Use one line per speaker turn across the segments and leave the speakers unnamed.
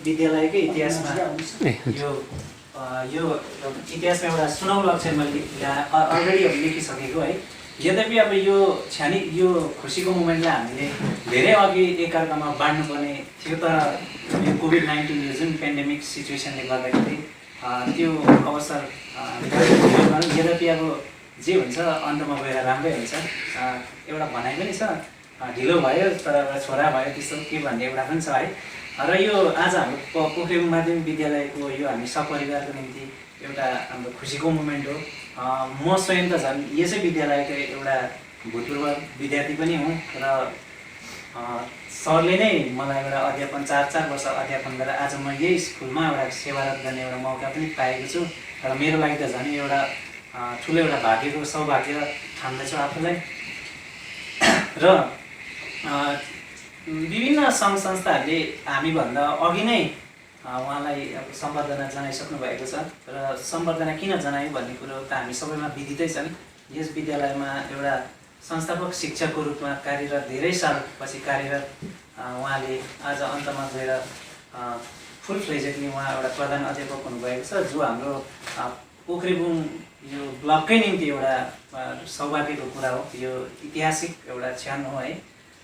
विद्यालयकै इतिहासमा यो इतिहासमा एउटा सुनौलो अक्षर मैले अलरेडी लेखिसकेको है। यद्यपि अब यो खुसीको मोमेन्टलाई हामीले धेरै अघि एकअर्कामा बाँड्नुपर्ने थियो, तर यो कोभिड-19 यो जुन पेन्डेमिक सिचुएसनले गर्दाखेरि त्यो अवसर यद्यपि अब जे हुन्छ अन्तमा गएर राम्रै हुन्छ एउटा भनाइ पनि छ, ढिलो भयो तर छोरा भयो त्यस्तो के भन्ने एउटा पनि छ है। र यो आज हाम्रो पोखरेबुङ माध्यमिक विद्यालयको यो हामी सपरिवारको निम्ति एउटा हाम्रो खुसीको मोमेन्ट हो। म स्वयं त झन् यसै विद्यालयको एउटा भूतपूर्व विद्यार्थी पनि हुँ र सरले नै मलाई एउटा अध्यापन 4 वर्ष अध्यापन गरेर आज म यही स्कुलमा एउटा सेवारत गर्ने एउटा मौका पनि पाएको छु र मेरो लागि त झन् एउटा ठुलो एउटा भाग्यको सौभाग्य ठान्दछु आफूलाई। र विभिन्न सङ्घ संस्थाहरूले हामीभन्दा अघि नै उहाँलाई अब सम्बर्धना जनाइसक्नु भएको छ र सम्बर्धना किन जनायो भन्ने कुरो त हामी सबैमा विदितै छन्। यस विद्यालयमा एउटा संस्थापक शिक्षकको रूपमा कार्यरत धेरै सालपछि कार्यरत उहाँले आज अन्तमा गएर फुल फ्लेजेडली उहाँ एउटा प्रधान अध्यापक हुनुभएको छ, जो हाम्रो पोखरेबुङ यो ब्लककै निम्ति एउटा सौभाग्यको कुरा हो। यो ऐतिहासिक एउटा क्षण हो है।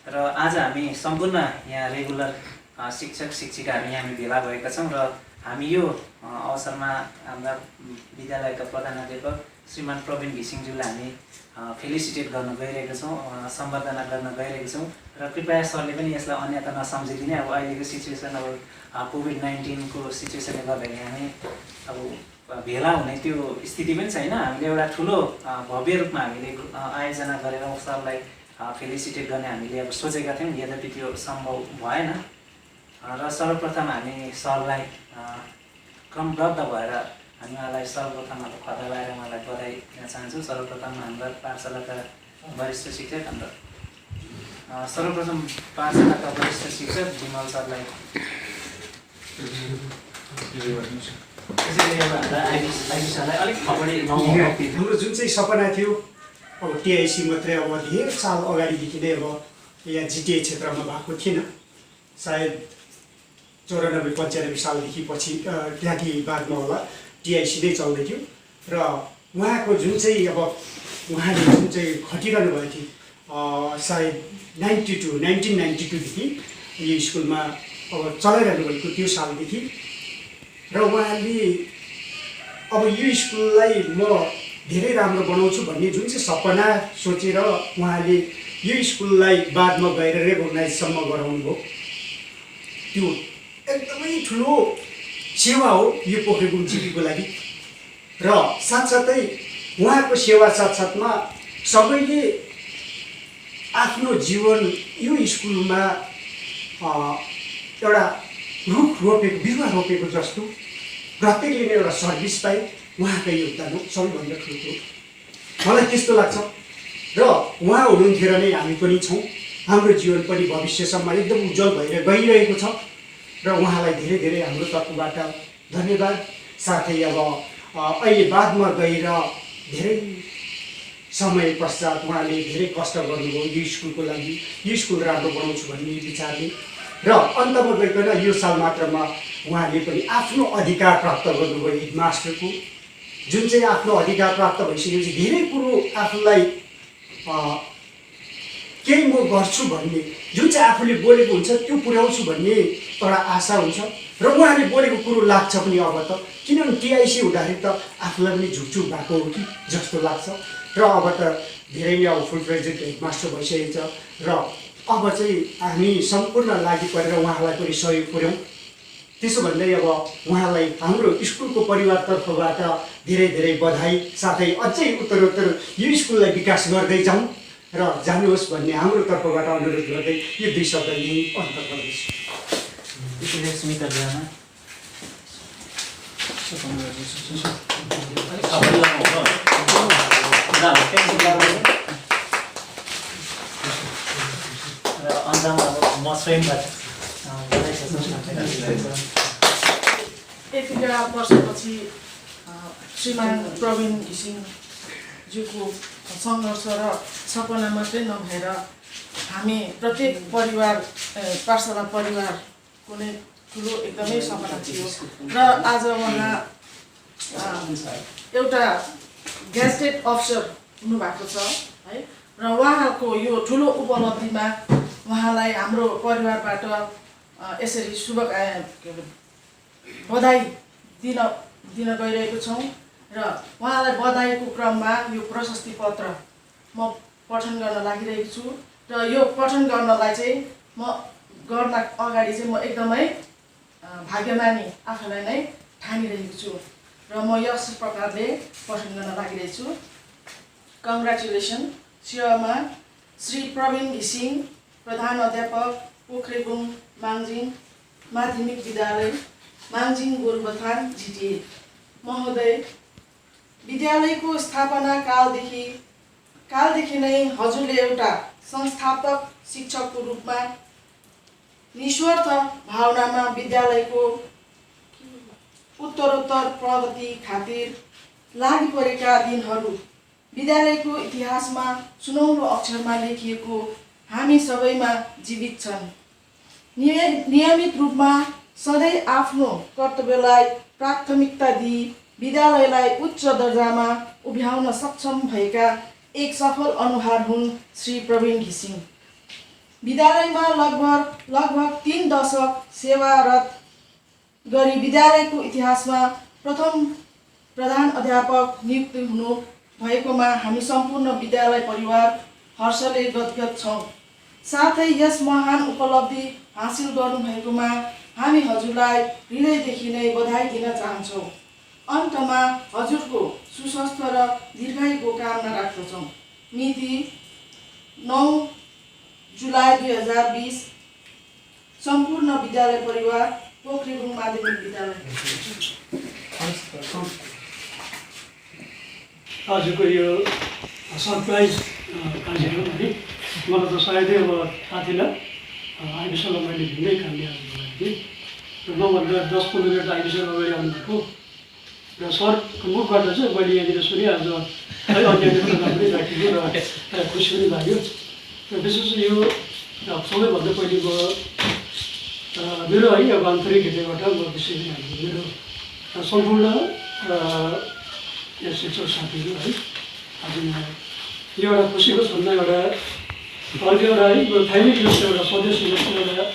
र आज हामी सम्पूर्ण यहाँ रेगुलर शिक्षक शिक्षिकाहरू यहाँ हामी भेला भएका छौँ र हामी यो अवसरमा हाम्रा विद्यालयका प्रधानाध्यापक श्रीमान प्रवीण घिसिङज्यूलाई हामी फेलिसिटेट गर्न गइरहेका छौँ, सम्बर्धना गर्न गइरहेका छौँ। र कृपया सरले पनि यसलाई अन्यथा नसम्झिदिने। अब अहिलेको सिचुएसन अब कोभिड-19 को सिचुएसनले गर्दाखेरि हामी अब भेला हुने त्यो स्थिति पनि छैन। हामीले एउटा ठुलो भव्य रूपमा हामीले आयोजना गरेर सरलाई फेलिसिटेट गर्ने हामीले अब सोचेका थियौँ, यद्यपि त्यो सम्भव भएन। र सर्वप्रथम हामी सरलाई क्रमबद्ध भएर हामी उहाँलाई सर्वप्रथम अब खदा लगाएर उहाँलाई बधाई दिन चाहन्छौँ। सर्वप्रथम हाम्रो पाठशालाका वरिष्ठ शिक्षक सर्वप्रथम पाठशालाका वरिष्ठ शिक्षक विमल सरलाई अलिक
हाम्रो जुन चाहिँ सपना थियो अब टिआइसी मात्रै अब धेरै साल अगाडिदेखि नै अब यहाँ जिटिए क्षेत्रमा भएको थिएन। सायद 94-95 सालदेखि पछि त्यहाँदेखि बादमा होला टिआइसी नै चल्दै थियो। र उहाँको जुन चाहिँ अब उहाँले जुन चाहिँ खटिरहनु भएको थियो सायद 1992देखि यो स्कुलमा अब चलाइरहनु भएको त्यो सालदेखि। र उहाँले अब यो स्कुललाई म धेरै राम्रो बनाउँछु भन्ने जुन चाहिँ सपना सोचेर उहाँले यो स्कुललाई बादमा गएर रेकग्नाइजसम्म गराउनु भयो, त्यो एकदमै ठुलो सेवा हो यो पोखरेबुङ जिपीको लागि। र साथसाथै उहाँको सेवा साथसाथमा सबैले आफ्नो जीवन यो स्कुलमा एउटा रुख रोपेको बिरुवा रोपेको जस्तो प्रत्येकले नै एउटा सर्भिस पाए उहाँको योगदान हो सबैभन्दा ठुलो। मलाई त्यस्तो लाग्छ र उहाँ हुनुहुन्थेर नै हामी पनि छौँ। हाम्रो जीवन पनि भविष्यसम्म एकदम उज्जवल भएर गइरहेको छ र उहाँलाई धेरै धेरै हाम्रो तर्फबाट धन्यवाद। साथै अब अहिले बादमा गएर धेरै समय पश्चात उहाँले धेरै कष्ट गर्नुभयो यो स्कुलको लागि, यो स्कुल राम्रो बनाउँछु भन्ने विचारले। र अन्तमा गइकन यो साल मात्रमा उहाँले पनि आफ्नो अधिकार प्राप्त गर्नुभयो हेडमास्टरको। जुन चाहिँ आफ्नो अधिकार प्राप्त भइसकेपछि धेरै कुरो आफूलाई केही म गर्छु भन्ने जुन चाहिँ आफूले बोलेको हुन्छ त्यो पुर्याउँछु भन्ने एउटा आशा हुन्छ। र उहाँले बोलेको कुरो लाग्छ पनि अब त, किनभने टिआइसी हुँदाखेरि त आफूलाई पनि झुकझुक भएको हो कि जस्तो लाग्छ। र अब त धेरै नै अब फुल फ्लेजेड हेडमास्टर भइसकेको छ र अब चाहिँ हामी सम्पूर्ण लागि परेर उहाँलाई पनि सहयोग पुर्याउँ। त्यसो भन्दै अब उहाँलाई हाम्रो स्कुलको परिवारतर्फबाट धेरै धेरै बधाई, साथै अझै उत्तरोत्तर यो स्कुललाई विकास गर्दै जाउँ र जानुहोस् भन्ने हाम्रो तर्फबाट अनुरोध गर्दै यो 2 शब्द यही अन्त गर्दैछु।
र अन्तमा अब म स्वयंबाट
यतिका वर्षपछि श्रीमान प्रवीण घिसिङज्यूको सङ्घर्ष र सपना मात्रै नभएर हामी प्रत्येक परिवार पाठशाला परिवारको नै ठुलो एकदमै सपना थियो र आज उहाँ एउटा गेजेटेड अफिसर हुनुभएको छ है र उहाँको यो ठुलो उपलब्धिमा उहाँलाई हाम्रो परिवारबाट यसरी बधाई दिन गइरहेको छौँ र उहाँलाई बधाईको क्रममा यो प्रशस्ति पत्र म पठन गर्न लागिरहेको छु र यो पठन गर्नलाई चाहिँ म गर्न अगाडि चाहिँ म एकदमै भाग्यमानी आफूलाई नै ठानिरहेको छु र म यस प्रकारले पठन गर्न लागिरहेको छु। कङ्ग्रेचुलेसन श्रीमा श्री प्रवीण घिसिङ, प्रधान अध्यापक, पोखरेबुङ माङजिङ माध्यमिक विद्यालय, माङजिङ गोरुबथान, जिटिए। महोदय, विद्यालयको स्थापना कालदेखि नै हजुरले एउटा संस्थापक शिक्षकको रूपमा निस्वार्थ भावनामा विद्यालयको उत्तरोत्तर प्रगति खातिर लागि परेका दिनहरू विद्यालयको इतिहासमा सुनौलो अक्षरमा लेखिएको हामी सबैमा जीवित छन्। नियमित रूपमा सधैँ आफ्नो कर्तव्यलाई प्राथमिकता दिई विद्यालयलाई उच्च दर्जामा उभ्याउन सक्षम भएका एक सफल अनुहार हुन् श्री प्रवीण घिसिङ। विद्यालयमा लगभग 3 दशक सेवारत गरी विद्यालयको इतिहासमा प्रथम प्रधान अध्यापक नियुक्त हुनु भएकोमा हामी सम्पूर्ण विद्यालय परिवार हर्षले गदगद छौँ। साथै यस महान उपलब्धि हासिल गर्नुभएकोमा हामी हजुरलाई हृदयदेखि नै बधाई दिन चाहन्छौँ। अन्तमा हजुरको सुस्वास्थ्य र दीर्घायुको कामना राख्दछौँ। मिति 9 जुलाई 2020। सम्पूर्ण विद्यालय परिवार, पोखरेबुङ माध्यमिक विद्यालय।
आजको यो सरप्राइज कार्यक्रम है मलाई त सायदै अब थाहा थिएन। आइबिसम्म मैले भिन्दै काम लिएर थिएँ र नभन्दा 10-15 मिनट आइबिसम्म अगाडि आउनुभएको र सरको मुखबाट चाहिँ मैले यहाँनिर सुने आज है अन्य कुरामा पनि राखेको र खुसी पनि लाग्यो। र विशेष यो सबैभन्दा पहिले मेरो है अब आन्तरिक हृदयबाट म विशेष मेरो सम्पूर्ण शिक्षक साथीहरू है आज यो एउटा खुसीको क्षणमा एउटा घरको एउटा है फ्यामिली जस्तो एउटा सदस्य जस्तो एउटा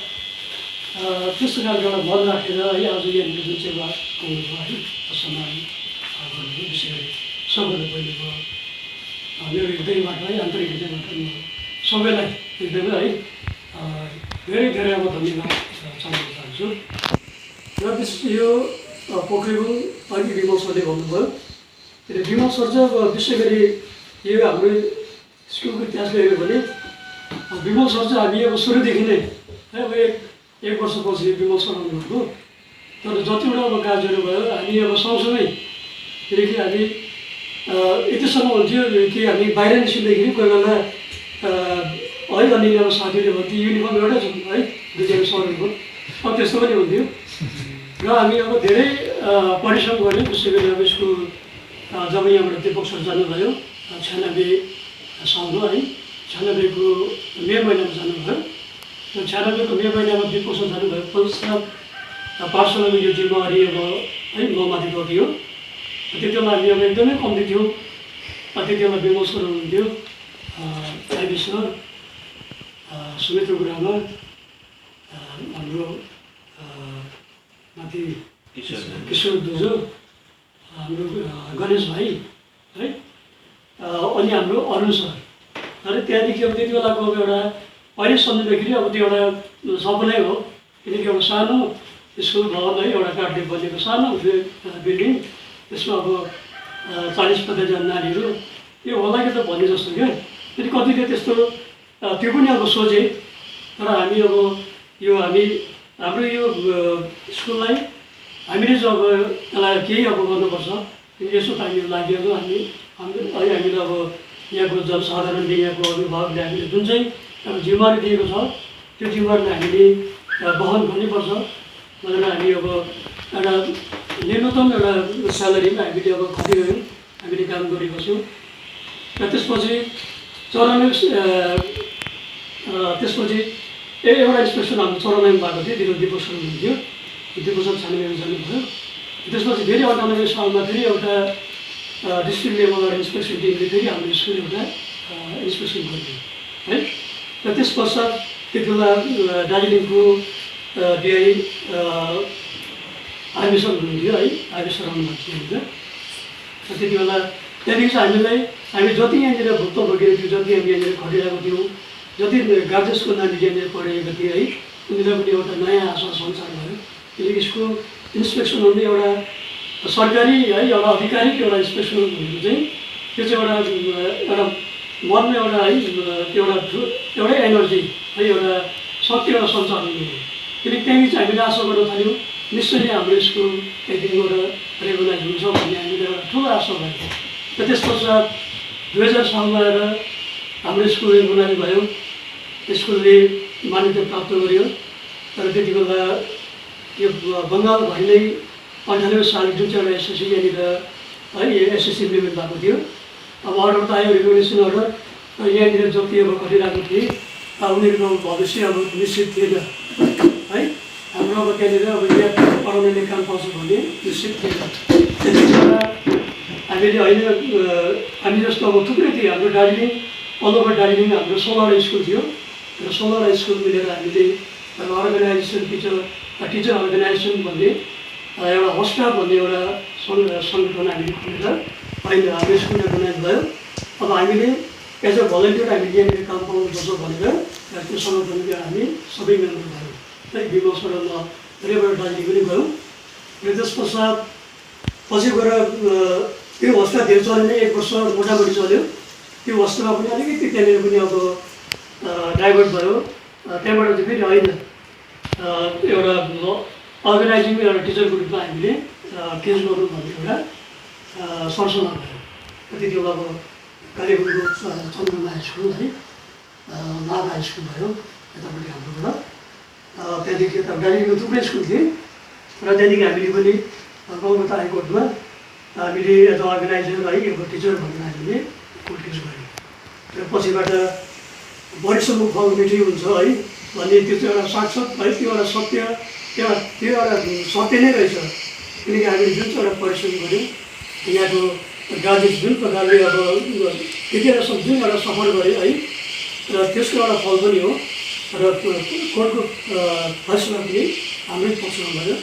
त्यस्तो खालको एउटा मन राखेर है आज यहाँनिर जुन चाहिँ आउनुभयो है सम्मान गर्नुभयो। विशेष गरी सबैभन्दा पहिले मेरो हृदयबाट है आन्तरिक हृदयबाट म सबैलाई एकदमै है धेरै धेरै अब धन्यवाद चलाउन चाहन्छु। र विशेष यो पोखरेबुङ अघि विमल सरले भन्नुभयो विमल सर चाहिँ अब विशेष गरी यो हाम्रो स्कुलको इतिहास हेऱ्यो भने विमल सर चाहिँ हामी अब सुरुदेखि नै है अब एक वर्षपछि विमल सर आउनुभएको तर जतिवटा अब कार्यहरू भयो हामी अब सँगसँगै किनकि हामी यतिसम्म हुन्थ्यो कि हामी बाहिर निस्किँदाखेरि कोही बेला है अनि अब साथीहरूले भन्थ्यो युनिफर्म एउटै छ है दुईजना सरहरूको अब त्यस्तो पनि हुन्थ्यो र हामी अब धेरै परिश्रम गऱ्यौँ। विशेष गरी अब स्कुल जब यहाँबाट दीपक सर जानुभयो 96 सालमा है 96को मे महिनामा जानुभयो र 96को मे महिनामा दीपक सर जानुभयो पश्चात पाठशालामा यो जिम्मेवारी अब है ममाथि लगियो। त्यति बेला हामी अब एकदमै कम्ती थियौँ। त्यति बेला विमल सर हुनुहुन्थ्यो, आइबी सर, सुमित्र गुरुआमा, हाम्रो माथि किशोर दुजो, हाम्रो गणेश भाइ है अनि हाम्रो अरुण सर। र त्यहाँदेखि अब त्यति बेलाको अब एउटा अहिले सम्झिँदाखेरि अब त्यो एउटा सपनै हो किनकि एउटा सानो स्कुल भवन है एउटा काठले बनेको सानो बिल्डिङ त्यसमा अब 40-50 जना नानीहरू यो होला कि त भन्ने जस्तो क्या। फेरि कतिले त्यस्तो त्यो पनि अब सोचे तर हामी अब यो हाम्रो यो स्कुललाई हामीले चाहिँ अब यसलाई केही अब गर्नुपर्छ यसो हामीहरू लागि हामीले अब यहाँको जनसाधारणले यहाँको अभिभावकले हामीले जुन चाहिँ अब जिम्मेवारी दिएको छ त्यो जिम्मेवारीलाई हामीले वहन गर्नुपर्छ भनेर हामी अब एउटा न्यूनतम एउटा स्यालेरीमा हामीले अब खटिरह्यौँ, हामीले काम गरेको छौँ। र त्यसपछि एउटा इन्सपेक्सन हाम्रो चरनैमा भएको थियो, दिपक सर हुनुहुन्थ्यो। विद्याभूषण छानेहरू जानुभयो। त्यसपछि फेरि 98 सालमा फेरि एउटा डिस्ट्रिक्ट लेभलबाट इन्सपेक्सन टिमले फेरि हाम्रो स्कुल एउटा इन्सपेक्सन गरिदियो है। र त्यस पश्चात त्यति बेला दार्जिलिङको डिआई आरबी सर हुनुहुन्थ्यो है, आरबी सर आउनुभएको थियो होइन। त्यति बेला त्यहाँदेखि चाहिँ हामी जति यहाँनिर भुक्तभोगीहरू थियौँ, जति हामी यहाँनिर खटिरहेको थियौँ, जति गार्जेन्सको नानी यहाँनिर पढेको थिए है, उनीहरूलाई पनि एउटा नयाँ आशा सञ्चार भयो। किनकि स्कुल इन्सपेक्सन हुने एउटा सरकारी है एउटा आधिकारिक एउटा इन्सपेक्सन भनेको चाहिँ त्यो चाहिँ एउटा मनमा एउटा है एउटै एनर्जी है एउटा शक्ति एउटा सञ्चार हुने हो। किनकि त्यहाँदेखि चाहिँ हामीले आशा गर्न थाल्यौँ निश्चय नै हाम्रो स्कुल एकदिनबाट रेगुलाइज हुन्छ भन्ने हामीले एउटा ठुलो आशा भएको। र त्यस पश्चात 2000 सालमा आएर हाम्रो स्कुल रेगुलाइज भयो, स्कुलले मान्यता प्राप्त गर्यो। तर त्यति बेला यो बङ्गालभरि नै 98 साल जुन चाहिँ एउटा एसएससी यहाँनिर है एसएससी इम्प्लिमेन्ट भएको थियो। अब अर्डर त आयो, रेगुलेसन अर्डर। यहाँनिर जति अब खटिरहेको थिए उनीहरूको भविष्य अब निश्चित थिएन है। हाम्रो अब त्यहाँनिर अब यहाँ पढाउनेले काम पाउँछ भन्ने निश्चित थिएन। त्यति बेला हामीले होइन हामी जस्तो अब थुप्रै थियो हाम्रो दार्जिलिङ अल ओभर दार्जिलिङ हाम्रो 16वटा स्कुल थियो। र 16वटा स्कुल मिलेर हामीले अर्गनाइजेसन टिचर अर्गनाइजेसन भन्ने एउटा हस्टाफ भन्ने एउटा सङ्गठन हामीले खोलेर अहिले हाम्रो स्कुल अर्गनाइज भयो। अब हामीले एज अ भलन्टियर हामीले यहाँनिर काम पाउनुपर्छ भनेर त्यो सङ्गठनको हामी सबै मेम्बर भयौँ है। विमल सर म धेरैबाट दार्जिलिङ पनि गयौँ। र त्यस पश्चात पछि गएर त्यो हस्ता धेरै चलेन, 1 वर्ष मोटामोटी चल्यो। त्यो हस्तामा पनि अलिकति त्यहाँनिर पनि अब डाइभर्ट भयो। त्यहाँबाट चाहिँ फेरि होइन एउटा अर्गनाइजिङ एउटा टिचरको रूपमा हामीले केस गरौँ भन्ने एउटा सरसल्लाह भयो। त्यति बेला अब कालेबुङको चन्द्रमा हाई स्कुल है, नाग हाई स्कुल भयो यतापट्टि हाम्रोबाट। त्यहाँदेखि यता दार्जिलिङको थुप्रै स्कुल थिए। र त्यहाँदेखि हामीले पनि कलकत्ता हाइकोर्टमा हामीले एज अर्गनाइजर है एउटा टिचर भनेर हामीले कोर्ट केस गऱ्यौँ। र पछिबाट बढीसम्म फल मिठी हुन्छ है भन्ने त्यो चाहिँ एउटा साक्षात है, त्यो एउटा सत्य, त्यो एउटा सत्य नै रहेछ। किनकि हामीले जुन चाहिँ एउटा परिश्रम गऱ्यौँ यहाँको गार्जेन्स जुन प्रकारले अब त्यतिखेरसम्म जुन एउटा सफर गऱ्यो है, र त्यसको एउटा फल पनि हो। र कोर्टको फैसला पनि हाम्रै पक्षमा भयो।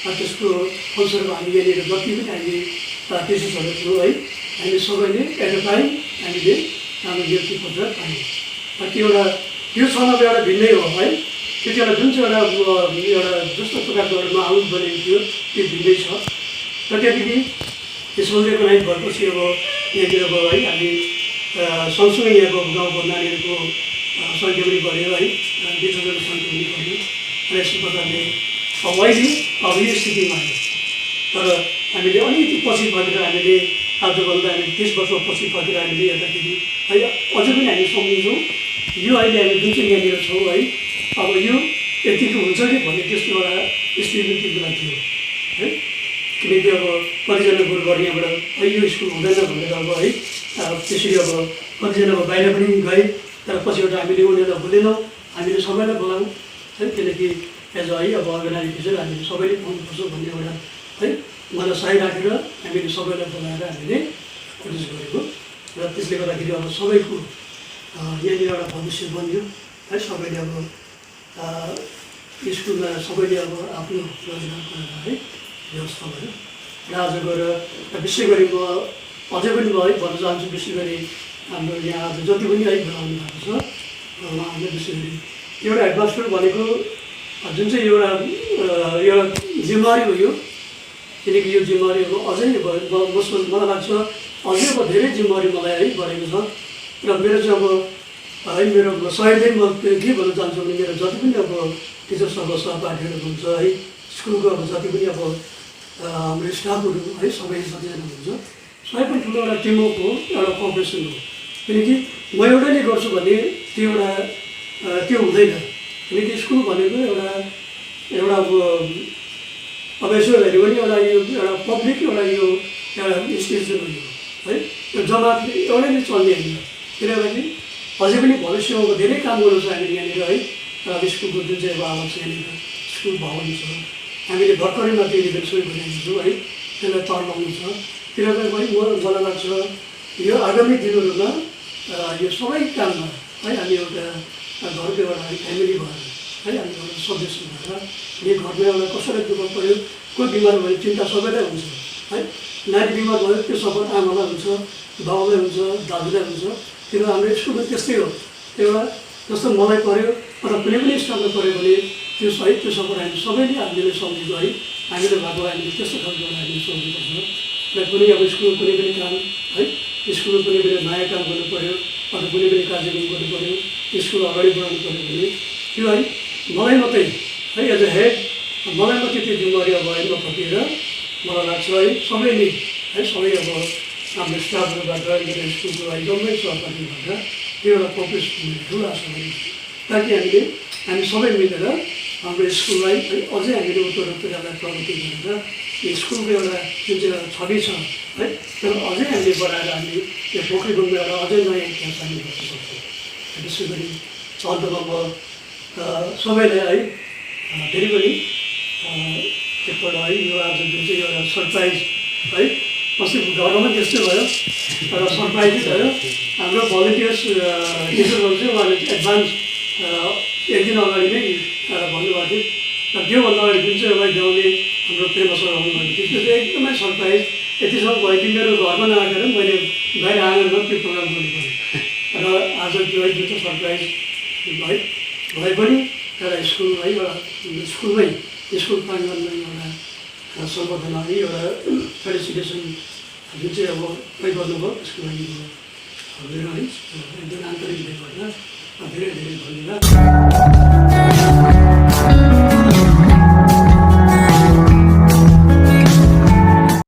त्यसको फलस्वरूप हामी यहाँनिर जति पनि हामीले केसेसहरू थियौँ है, हामी सबैले एट अ टाइम हामीले हाम्रो नियुक्ति पत्र पायौँ। त्यो एउटा त्यो समयको एउटा भिन्नै हो है। त्यति बेला जुन चाहिँ एउटा जस्तो प्रकारको एउटा माहौल बनेको थियो त्यो भिन्नै छ। र त्यहाँदेखि स्कुल रेगुलाइज भएपछि अब यहाँतिर अब है हामी सँगसँगै यहाँको गाउँको नानीहरूको सङ्ख्या पनि बढ्यो है, टिचरहरूको सङ्ख्या पनि बढ्यो। र यस्तो प्रकारले अब अहिले अब यो स्थितिमा आयो। तर हामीले अलिकति पछि फर्केर हामीले आजभन्दा हामी 30 वर्ष पछि फर्केर हामीले हेर्दाखेरि है अझै पनि हामी सम्झन्छौँ यो अहिले हामी जुन चाहिँ यहाँनिर छौँ है, अब यो यतिको हुन्छ कि भन्ने त्यस्तो एउटा स्थिति त्यति बेला थियो है। किनकि अब कतिजना गुरुबाट यहाँबाट है यो स्कुल हुँदैन भनेर अब है त्यसरी अब कतिजना अब बाहिर पनि गए। तर पछिबाट हामीले उनीहरूलाई बोलेनौँ, हामीले सबैलाई बोलायौँ है। किनकि एज है अब अर्गनाइजेसन हामीले सबैले पाउनुपर्छ भन्ने एउटा है मलाई सही राखेर हामीले सबैलाई बोलाएर हामीले कोसिस गरेको। र त्यसले गर्दाखेरि अब सबैको यहाँनिर एउटा भविष्य बन्यो है। सबैले अब स्कुलमा सबैले अब आफ्नो रोजगार गरेर है व्यवस्था भयो। र आज गएर विशेष गरी म अझै पनि म है भन्न चाहन्छु, विशेष गरी हाम्रो यहाँ आज जति पनि है बोलाउनु भएको छ उहाँहरूले विशेष गरी एउटा हेडमास्टर भनेको जुन चाहिँ एउटा जिम्मेवारी हो यो। किनकि यो जिम्मेवारी अब अझै मलाई लाग्छ अझै अब धेरै जिम्मेवारी मलाई है बढेको छ। र मेरो चाहिँ अब है मेरो सहयोगले म के भन्न चाहन्छु भने मेरो जति पनि अब टिचर्सहरूको सहपाठीहरू हुन्छ है, स्कुलको अब जति पनि अब हाम्रो स्टाफहरू है सबै सबैजना हुन्छ, सबै पनि ठुलो एउटा टिमवर्क हो, एउटा कोअपरेसन हो। किनकि म एउटैले गर्छु भने त्यो हुँदैन। किनकि स्कुल भनेको एउटा अब यसो हेऱ्यो भने एउटा यो एउटा पब्लिक एउटा इन्स्टिट्युसन हो है। यो जमात एउटैले चल्ने होइन। किनभने अझै पनि भविष्यमा धेरै काम गर्नु छ हामीले यहाँनिर है। स्कुलको जुन चाहिँ अब हालत छ यहाँनिर स्कुल भवन छ, हामीले भर्खरै मात्रै इलिभेन्ट सुरु गरेको छु है, त्यसलाई तर्लाउनु छ। किनभने मलाई लाग्छ यो आगामी दिनहरूमा यो सबै काममा है हामी एउटा घरको एउटा फ्यामिली भएर है हामी एउटा सदस्य भएर यो घरमा एउटा कसैलाई दुःख पऱ्यो, कोही बिमार भयो चिन्ता सबैलाई हुन्छ है। नानी बिमार भयो त्यो सपोर्ट आमालाई हुन्छ, बाउलाई हुन्छ, दाजुलाई हुन्छ। किन हाम्रो स्कुलमा त्यस्तै हो, एउटा जस्तो मलाई पऱ्यो अथवा कुनै पनि स्टाफलाई पऱ्यो भने त्यो सही त्यो सपोर्ट हामी सबैले हामीले सम्झेको है, हामीले भएको हामीले त्यस्तो खालको हामीले सम्झेको छ। र कुनै अब स्कुलमा कुनै पनि काम है, स्कुलमा कुनै पनि नयाँ काम गर्नु पऱ्यो अथवा कुनै पनि कार्यक्रम गर्नु पऱ्यो, स्कुल अगाडि बढाउनु पऱ्यो भने त्यो है मलाई मात्रै है एज अ हेड मलाई मात्रै त्यो जिम्मेवारी अब होइन थपिएर मलाई लाग्छ है सबैले है सबै अब आफ्नो स्टाफहरूबाट मेरो स्कुलको लागि जम्मै सहकारी भएर त्यो एउटा प्रोग्रेस ठुलो आशा गरेको छु, ताकि हामी सबै मिलेर हाम्रो स्कुललाई है अझै हामीले उत्तरोत्तर एउटा प्रगति गरेर यो स्कुलको एउटा जुन चाहिँ एउटा छवि छ है त्यसलाई अझै हामीले बढाएर हामी यो पोखरीबुङमा एउटा अझै नयाँ इतिहास हामी गर्न सक्छौँ। त्यसै गरी अन्तमा म सबैलाई है फेरि पनि एकपल्ट है यो आज जुन चाहिँ एउटा सरप्राइज है अस्ति घरमा पनि त्यस्तै भयो र सरप्राइजै भयो। हाम्रो भलिन्टियर्स टिचरहरू चाहिँ उहाँले एडभान्स एक दिन अगाडि नै भन्नुभएको थियो। र त्योभन्दा अगाडि जुन चाहिँ एउटा गाउँले हाम्रो प्रेमा सर आउनुभएको थियो त्यो चाहिँ एकदमै सरप्राइज यतिसम्म भयो कि मेरो घरमा नआएर मैले बाहिर आँगनमा त्यो प्रोग्राम गर्नु पऱ्यो। र आज त्यो है जुन चाहिँ सरप्राइज भए पनि एउटा स्कुल है एउटा स्कुलमै स्कुल प्राङ्गणमै एउटा सम्बोधन है एउटा फेलिसिटेसन जुन चाहिँ अब उयो गर्नुभयो त्यसको लागि मेरो है एकदम आन्तरिक धेरै धेरै धन्यवाद।